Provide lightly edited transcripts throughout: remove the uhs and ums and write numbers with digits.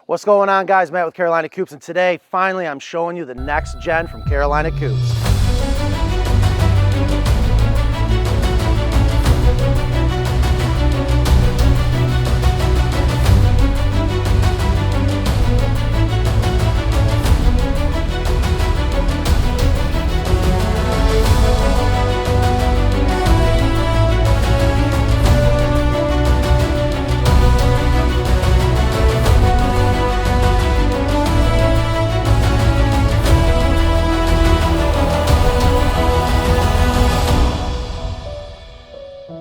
What's going on, guys? Matt with Carolina Coops, and today, finally, I'm showing you the next gen from Carolina Coops.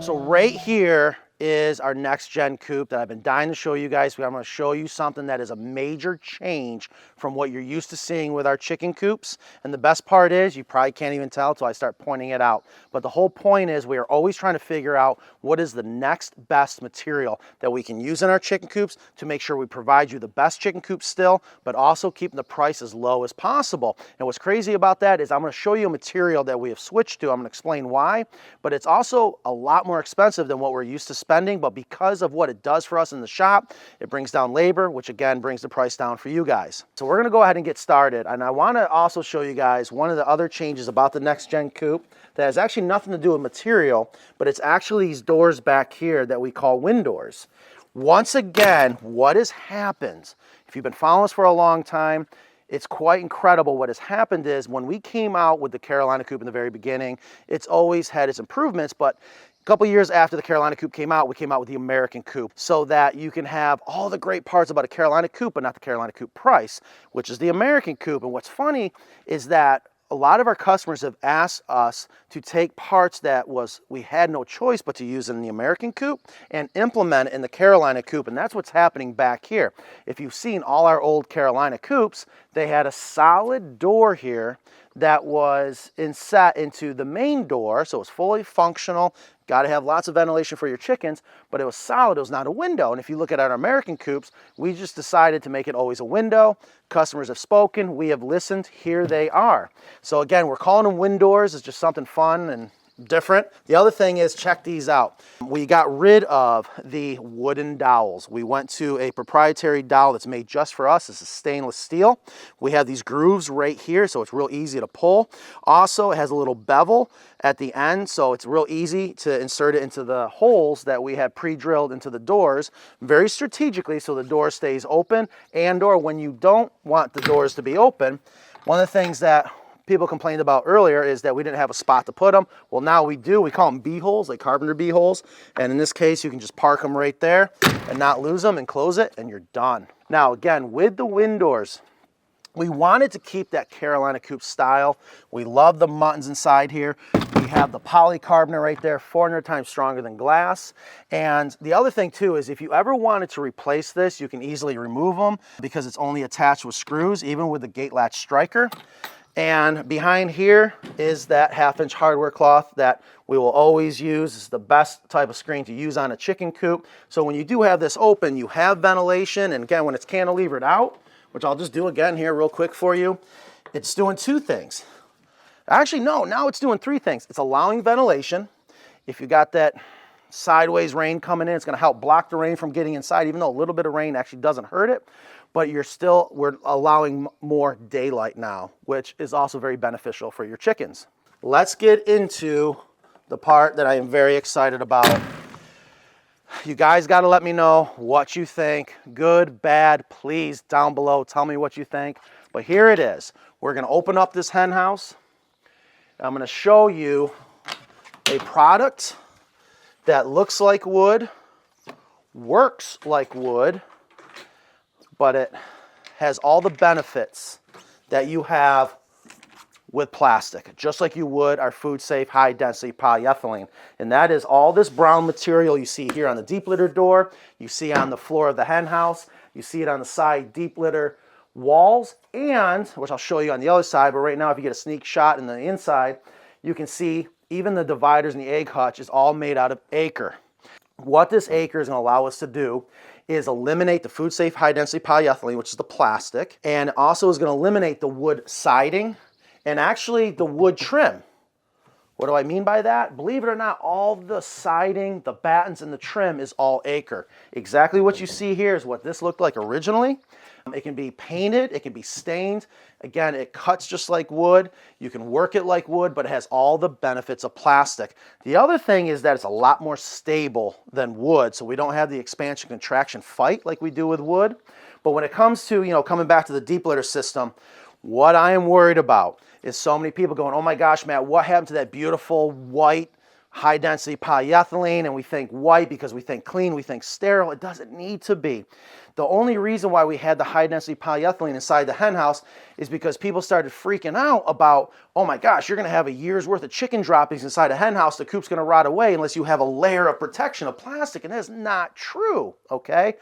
So right here is our next gen coop that I've been dying to show you guys. I'm going to show you something that is a major change from what you're used to seeing with our chicken coops. And the best part is you probably can't even tell until I start pointing it out. But the whole point is we are always trying to figure out what is the next best material that we can use in our chicken coops to make sure we provide you the best chicken coop still, but also keeping the price as low as possible. And what's crazy about that is I'm going to show you a material that we have switched to. I'm going to explain why, but it's also a lot more expensive than what we're used to spending. But because of what it does for us in the shop, it brings down labor, which again brings the price down for you guys. So we're going to go ahead and get started. And I want to also show you guys one of the other changes about the next gen coop that has actually nothing to do with material, but it's actually these doors back here that we call wind doors. Once again, what has happened, if you've been following us for a long time, it's quite incredible. What has happened is when we came out with the Carolina Coop in the very beginning, it's always had its improvements, but a couple years after the Carolina Coop came out, we came out with the American Coop so that you can have all the great parts about a Carolina Coop, but not the Carolina Coop price, which is the American Coop. And what's funny is that a lot of our customers have asked us to take parts that we had no choice but to use in the American Coop and implement it in the Carolina Coop, and that's what's happening back here. If you've seen all our old Carolina Coops, they had a solid door here that was inset into the main door, so it was fully functional. Got to have lots of ventilation for your chickens, but it was solid. It was not a window. And if you look at our American Coops, we just decided to make it always a window. Customers have spoken. We have listened. Here they are. So again, we're calling them wind doors. It's just something fun and different. The other thing is, check these out. We got rid of the wooden dowels. We went to a proprietary dowel that's made just for us. This is stainless steel. We have these grooves right here, so it's real easy to pull. Also, it has a little bevel at the end, so it's real easy to insert it into the holes that we have pre-drilled into the doors very strategically, so the door stays open, and or when you don't want the doors to be open, one of the things that people complained about earlier is that we didn't have a spot to put them. Well, now we do. We call them bee holes, like carpenter bee holes. And in this case, you can just park them right there and not lose them and close it, and you're done. Now, again, with the wind doors, we wanted to keep that Carolina Coop style. We love the muttons inside here. We have the polycarbonate right there, 400 times stronger than glass. And the other thing too is if you ever wanted to replace this, you can easily remove them because it's only attached with screws, even with the gate latch striker. And behind here is that 1/2-inch hardware cloth that we will always use. It's the best type of screen to use on a chicken coop. So when you do have this open, you have ventilation. And again, when it's cantilevered out, which I'll just do again here real quick for you, it's doing two things. Actually, no, now it's doing three things. It's allowing ventilation. If you got that sideways rain coming in, it's going to help block the rain from getting inside, even though a little bit of rain actually doesn't hurt it. But we're allowing more daylight now, which is also very beneficial for your chickens. Let's get into the part that I am very excited about. You guys got to let me know what you think. Good, bad, please, down below, tell me what you think. But here it is. We're going to open up this hen house. I'm going to show you a product that looks like wood, works like wood, but it has all the benefits that you have with plastic, just like you would our food-safe, high-density polyethylene. And that is all this brown material you see here on the deep litter door, you see on the floor of the hen house, you see it on the side deep litter walls, and, which I'll show you on the other side, but right now if you get a sneak shot in the inside, you can see even the dividers and the egg hutch is all made out of acre. What this acre is going to allow us to do is eliminate the food-safe high-density polyethylene, which is the plastic, and also is going to eliminate the wood siding and actually the wood trim. What do I mean by that? Believe it or not, all the siding, the battens, and the trim is all acre. Exactly what you see here is what this looked like originally. It can be painted, it can be stained. Again, it cuts just like wood. You can work it like wood, but it has all the benefits of plastic. The other thing is that it's a lot more stable than wood, so we don't have the expansion contraction fight like we do with wood. But when it comes to, coming back to the deep litter system, what I am worried about is so many people going, oh my gosh, Matt, what happened to that beautiful white high density polyethylene? And we think white because we think clean, we think sterile. It doesn't need to be. The only reason why we had the high density polyethylene inside the hen house is because people started freaking out about, oh my gosh, you're going to have a year's worth of chicken droppings inside a hen house. The coop's going to rot away unless you have a layer of protection of plastic. And that's not true, okay?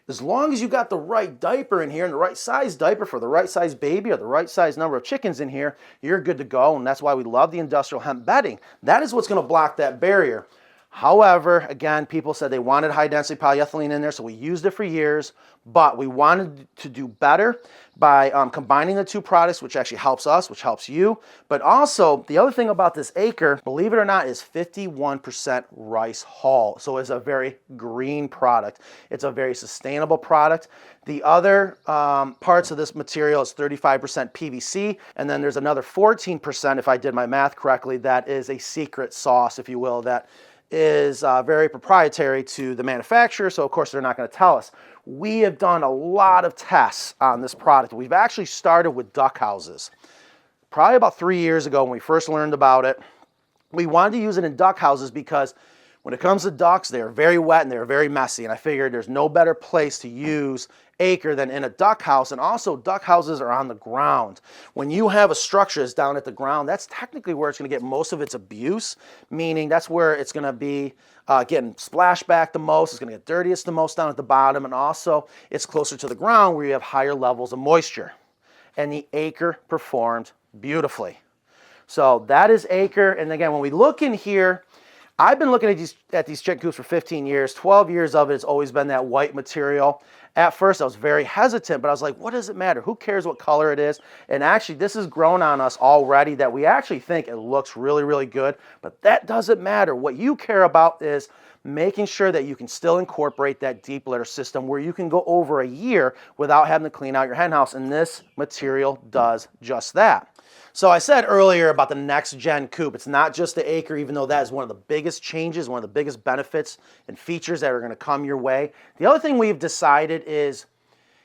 As long as you got the right diaper in here and the right size diaper for the right size baby or the right size number of chickens in here, you're good to go. And that's why we love the industrial hemp bedding. That is what's going to block that barrier. However, again, people said they wanted high density polyethylene in there, so we used it for years, but we wanted to do better by combining the two products, which actually helps us, which helps you. But also, the other thing about this acre, believe it or not, is 51% rice hull. So it's a very green product. It's a very sustainable product. The other parts of this material is 35% PVC, and then there's another 14%, if I did my math correctly, that is a secret sauce, if you will, that is very proprietary to the manufacturer, so of course they're not going to tell us. We have done a lot of tests on this product. We've actually started with duck houses. Probably about 3 years ago when we first learned about it, we wanted to use it in duck houses because when it comes to ducks, they're very wet and they're very messy, and I figured there's no better place to use acre than in a duck house. And also, duck houses are on the ground. When you have a structure that's down at the ground, that's technically where it's going to get most of its abuse, meaning that's where it's going to be getting splashed back the most, it's going to get dirtiest the most down at the bottom, and also it's closer to the ground where you have higher levels of moisture. And the acre performed beautifully. So that is acre. And again, when we look in here, I've been looking at these chicken coops for 15 years. 12 years of it has always been that white material. At first, I was very hesitant, but I was like, what does it matter? Who cares what color it is? And actually, this has grown on us already that we actually think it looks really, really good, but that doesn't matter. What you care about is making sure that you can still incorporate that deep litter system where you can go over a year without having to clean out your hen house, and this material does just that. So I said earlier about the next gen coop. It's not just the acre, even though that is one of the biggest changes, one of the biggest benefits and features that are going to come your way. The other thing we've decided is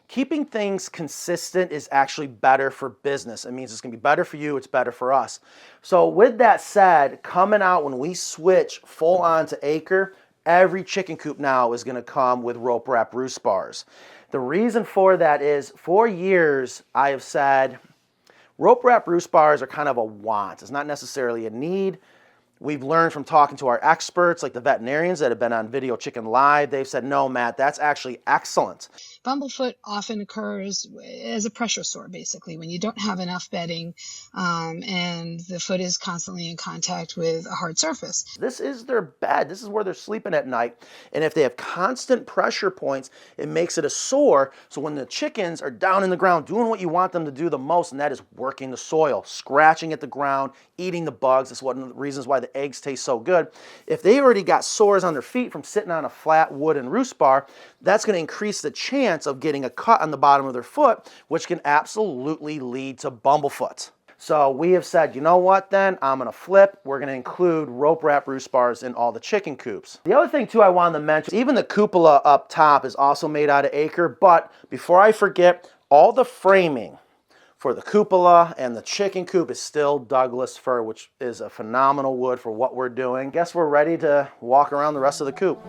keeping things consistent is actually better for business. It means it's going to be better for you, it's better for us. So with that said, coming out when we switch full on to acre, every chicken coop now is going to come with rope wrap roost bars. The reason for that is for years I have said, rope wrap roost bars are kind of a want. It's not necessarily a need. We've learned from talking to our experts, like the veterinarians that have been on Video Chicken Live. They've said, no, Matt, that's actually excellent. Bumblefoot often occurs as a pressure sore, basically, when you don't have enough bedding and the foot is constantly in contact with a hard surface. This is their bed. This is where they're sleeping at night. And if they have constant pressure points, it makes it a sore. So when the chickens are down in the ground doing what you want them to do the most, and that is working the soil, scratching at the ground, eating the bugs. That's one of the reasons why the eggs taste so good. If they already got sores on their feet from sitting on a flat wooden roost bar, that's going to increase the chance of getting a cut on the bottom of their foot, which can absolutely lead to bumblefoot. So we have said, you know what then? I'm going to flip. We're going to include rope wrap roost bars in all the chicken coops. The other thing too I wanted to mention, even the cupola up top is also made out of acre, but before I forget, all the framing for the cupola and the chicken coop is still Douglas fir, which is a phenomenal wood for what we're doing. Guess we're ready to walk around the rest of the coop.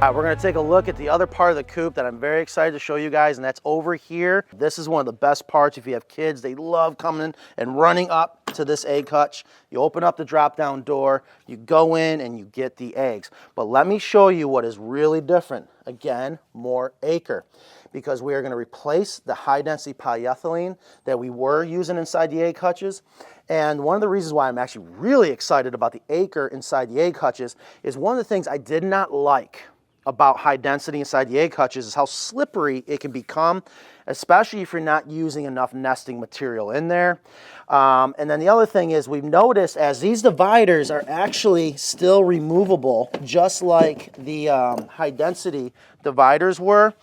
All right, we're going to take a look at the other part of the coop that I'm very excited to show you guys, and that's over here. This is one of the best parts. If you have kids, they love coming in and running up to this egg hutch. You open up the drop-down door, you go in, and you get the eggs. But let me show you what is really different. Again, more acre, because we are going to replace the high-density polyethylene that we were using inside the egg hutches. And one of the reasons why I'm actually really excited about the acre inside the egg hutches is one of the things I did not like about high density inside the egg hutches is how slippery it can become, especially if you're not using enough nesting material in there. And then the other thing is we've noticed as these dividers are actually still removable, just like the high density dividers were,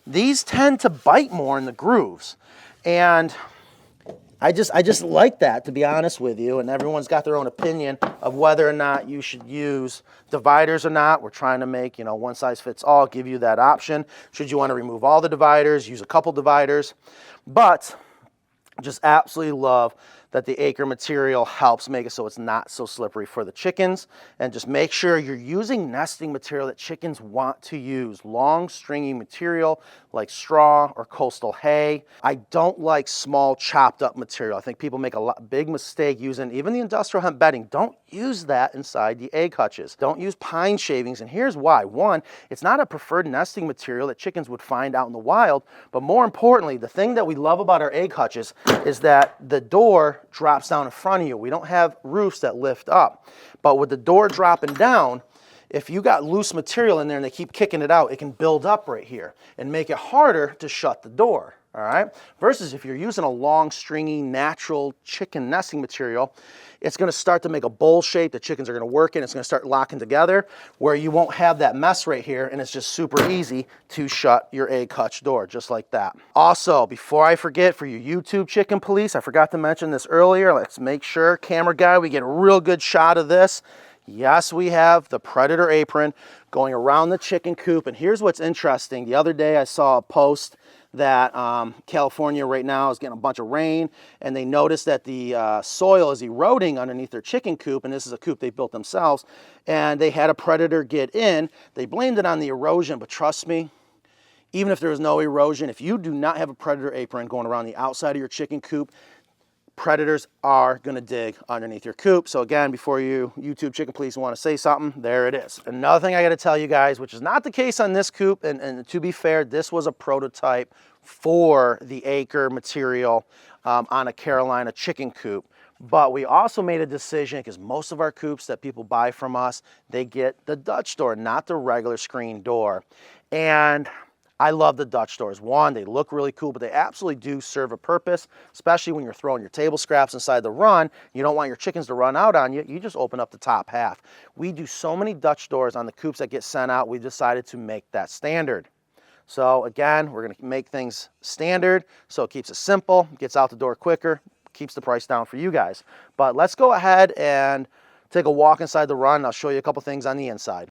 these tend to bite more in the grooves. And I just like that, to be honest with you, and everyone's got their own opinion of whether or not you should use dividers or not. We're trying to make, one size fits all, give you that option. Should you want to remove all the dividers, use a couple dividers. But just absolutely love that the acre material helps make it so it's not so slippery for the chickens. And just make sure you're using nesting material that chickens want to use. Long stringy material like straw or coastal hay. I don't like small chopped up material. I think people make a big mistake using even the industrial hemp bedding. Don't use that inside the egg hutches. Don't use pine shavings, and here's why. One, it's not a preferred nesting material that chickens would find out in the wild, but more importantly, the thing that we love about our egg hutches is that the door drops down in front of you. We don't have roofs that lift up, but with the door dropping down, if you got loose material in there and they keep kicking it out, it can build up right here and make it harder to shut the door, all right? Versus if you're using a long, stringy, natural chicken nesting material, it's gonna start to make a bowl shape. The chickens are gonna work in, it's gonna start locking together where you won't have that mess right here, and it's just super easy to shut your egg hutch door, just like that. Also, before I forget, for you YouTube chicken police, I forgot to mention this earlier, let's make sure, camera guy, we get a real good shot of this. Yes, we have the Predator apron going around the chicken coop. And here's what's interesting. The other day I saw a post that California right now is getting a bunch of rain, and they noticed that the soil is eroding underneath their chicken coop, and this is a coop they built themselves, and they had a predator get in. They blamed it on the erosion, but trust me, even if there was no erosion, if you do not have a Predator apron going around the outside of your chicken coop, predators are going to dig underneath your coop. So again, before you YouTube chicken police want to say something, there it is. Another thing I got to tell you guys, which is not the case on this coop, and to be fair, this was a prototype for the acre material on a Carolina chicken coop. But we also made a decision, because most of our coops that people buy from us, they get the Dutch door, not the regular screen door. And I love the Dutch doors. One, they look really cool, but they absolutely do serve a purpose, especially when you're throwing your table scraps inside the run. You don't want your chickens to run out on you. You just open up the top half. We do so many Dutch doors on the coops that get sent out, we decided to make that standard. So again, we're gonna make things standard, so it keeps it simple, gets out the door quicker, keeps the price down for you guys. But let's go ahead and take a walk inside the run. I'll show you a couple things on the inside.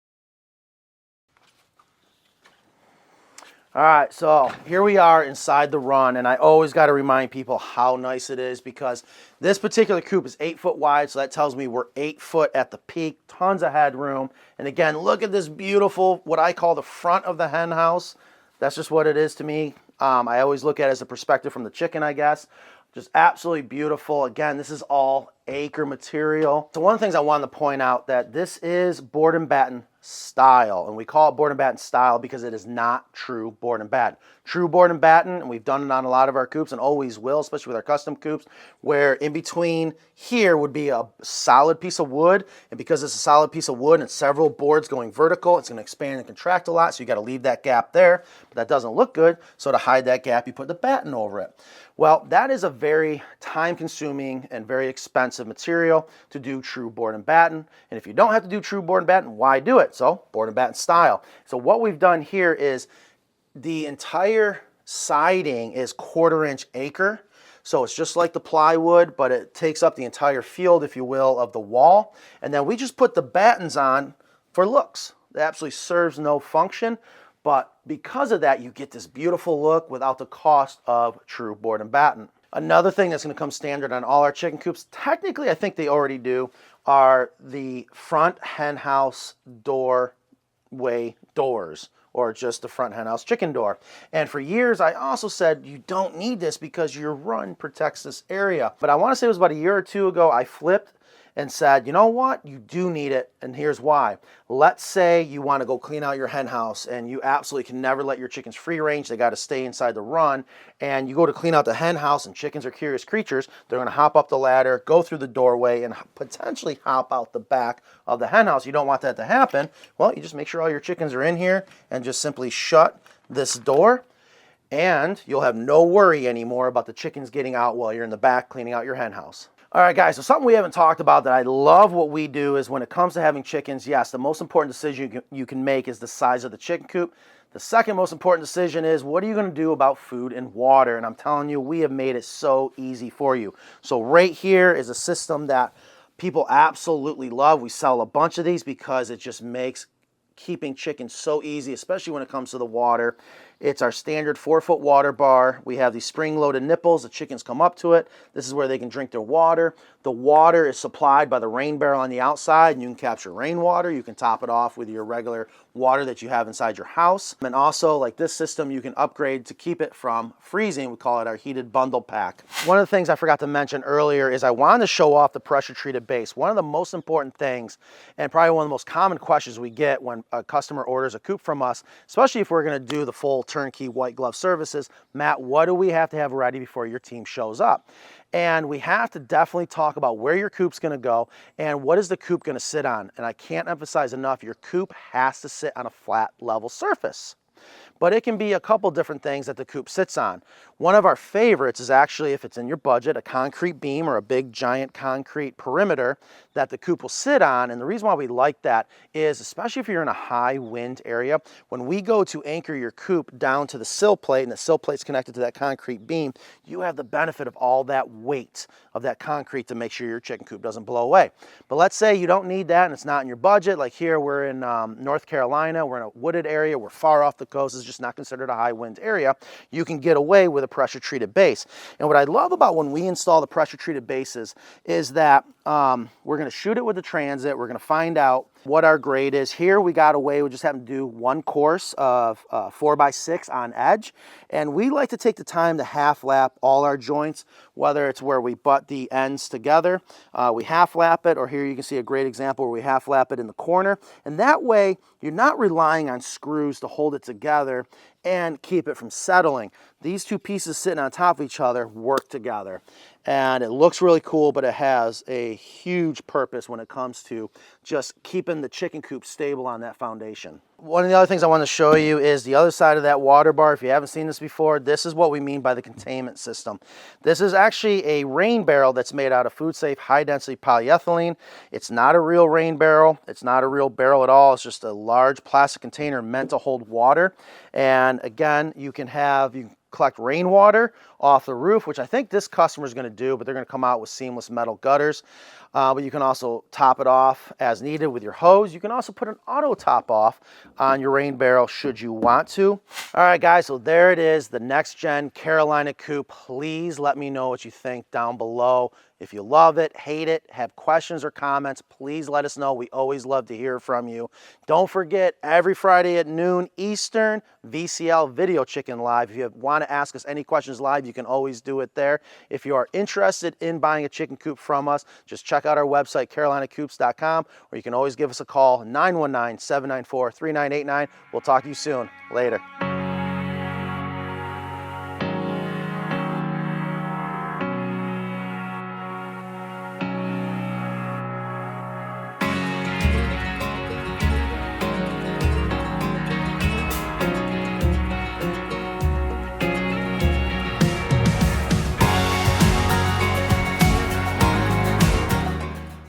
All right, so here we are inside the run, and I always got to remind people how nice it is, because this particular coop is 8 foot wide, so that tells me we're 8 foot at the peak, tons of headroom. And again, look at this beautiful, what I call the front of the hen house. That's just what it is to me. I always look at it as a perspective from the chicken, I guess. Just absolutely beautiful. Again, this is all acre material. So one of the things I wanted to point out, that this is board and batten style, and we call it board and batten style because it is not true board and batten. True board and batten, and we've done it on a lot of our coops and always will, especially with our custom coops, where in between here would be a solid piece of wood, and because it's a solid piece of wood and several boards going vertical, it's going to expand and contract a lot, so you got to leave that gap there, but that doesn't look good, so to hide that gap you put the batten over it. Well, that is a very time-consuming and very expensive material to do true board and batten. And if you don't have to do true board and batten, why do it? So, board and batten style. So what we've done here is the entire siding is 1/4 inch acre. So it's just like the plywood, but it takes up the entire field, if you will, of the wall. And then we just put the battens on for looks. It absolutely serves no function. But because of that, you get this beautiful look without the cost of true board and batten. Another thing that's going to come standard on all our chicken coops, technically I think they already do, are the front hen house doorway doors, or just the front hen house chicken door. And for years I also said you don't need this because your run protects this area. But I want to say it was about a year or two ago I flipped, and said, you know what, you do need it, and here's why. Let's say you want to go clean out your hen house and you absolutely can never let your chickens free range. They got to stay inside the run, and you go to clean out the hen house, and chickens are curious creatures. They're going to hop up the ladder, go through the doorway, and potentially hop out the back of the hen house. You don't want that to happen. Well, you just make sure all your chickens are in here and just simply shut this door, and you'll have no worry anymore about the chickens getting out while you're in the back cleaning out your hen house. All right, guys, so something we haven't talked about that I love what we do is when it comes to having chickens, yes, the most important decision you can make is the size of the chicken coop. The second most important decision is what are you going to do about food and water? And I'm telling you, we have made it so easy for you. So right here is a system that people absolutely love. We sell a bunch of these because it just makes keeping chickens so easy, especially when it comes to the water. It's our standard 4-foot water bar. We have these spring-loaded nipples. The chickens come up to it. This is where they can drink their water. The water is supplied by the rain barrel on the outside, and you can capture rainwater. You can top it off with your regular water that you have inside your house. And also, like this system, you can upgrade to keep it from freezing. We call it our heated bundle pack. One of the things I forgot to mention earlier is I wanted to show off the pressure-treated base. One of the most important things, and probably one of the most common questions we get when a customer orders a coop from us, especially if we're going to do the full turnkey white glove services, Matt, what do we have to have ready before your team shows up? And we have to definitely talk about where your coop's going to go and what is the coop going to sit on. And I can't emphasize enough, your coop has to sit on a flat, level surface. But it can be a couple different things that the coop sits on. One of our favorites is actually, if it's in your budget, a concrete beam or a big giant concrete perimeter that the coop will sit on. And the reason why we like that is, especially if you're in a high wind area, when we go to anchor your coop down to the sill plate, and the sill plate's connected to that concrete beam, you have the benefit of all that weight of that concrete to make sure your chicken coop doesn't blow away. But let's say you don't need that and it's not in your budget. Like here, we're in North Carolina, we're in a wooded area, we're far off the coast, it's just not considered a high wind area. You can get away with a pressure treated base. And what I love about when we install the pressure treated bases is that we're going to shoot it with the transit. We're going to find out what our grade is. Here we got away, we just happened to do one course of 4x6 on edge. And we like to take the time to half lap all our joints, whether it's where we butt the ends together, we half lap it, or here you can see a great example where we half lap it in the corner. And that way you're not relying on screws to hold it together and keep it from settling. These two pieces sitting on top of each other work together. And it looks really cool, but it has a huge purpose when it comes to just keeping the chicken coop stable on that foundation. One of the other things I want to show you is the other side of that water bar. If you haven't seen this before, this is what we mean by the containment system. This is actually a rain barrel that's made out of food-safe, high-density polyethylene. It's not a real rain barrel. It's not a real barrel at all. It's just a large plastic container meant to hold water. And again, you can collect rainwater off the roof, which I think this customer is going to do, but they're going to come out with seamless metal gutters. But you can also top it off as needed with your hose. You can also put an auto top off on your rain barrel should you want to. All right, guys, so there it is, the next gen Carolina Coop. Please let me know what you think down below. If you love it, hate it, have questions or comments, please let us know. We always love to hear from you. Don't forget, every Friday at noon Eastern, VCL Video Chicken Live. If you want to ask us any questions live, you can always do it there. If you are interested in buying a chicken coop from us, just check out our website, carolinacoops.com, or you can always give us a call, 919-794-3989. We'll talk to you soon. Later.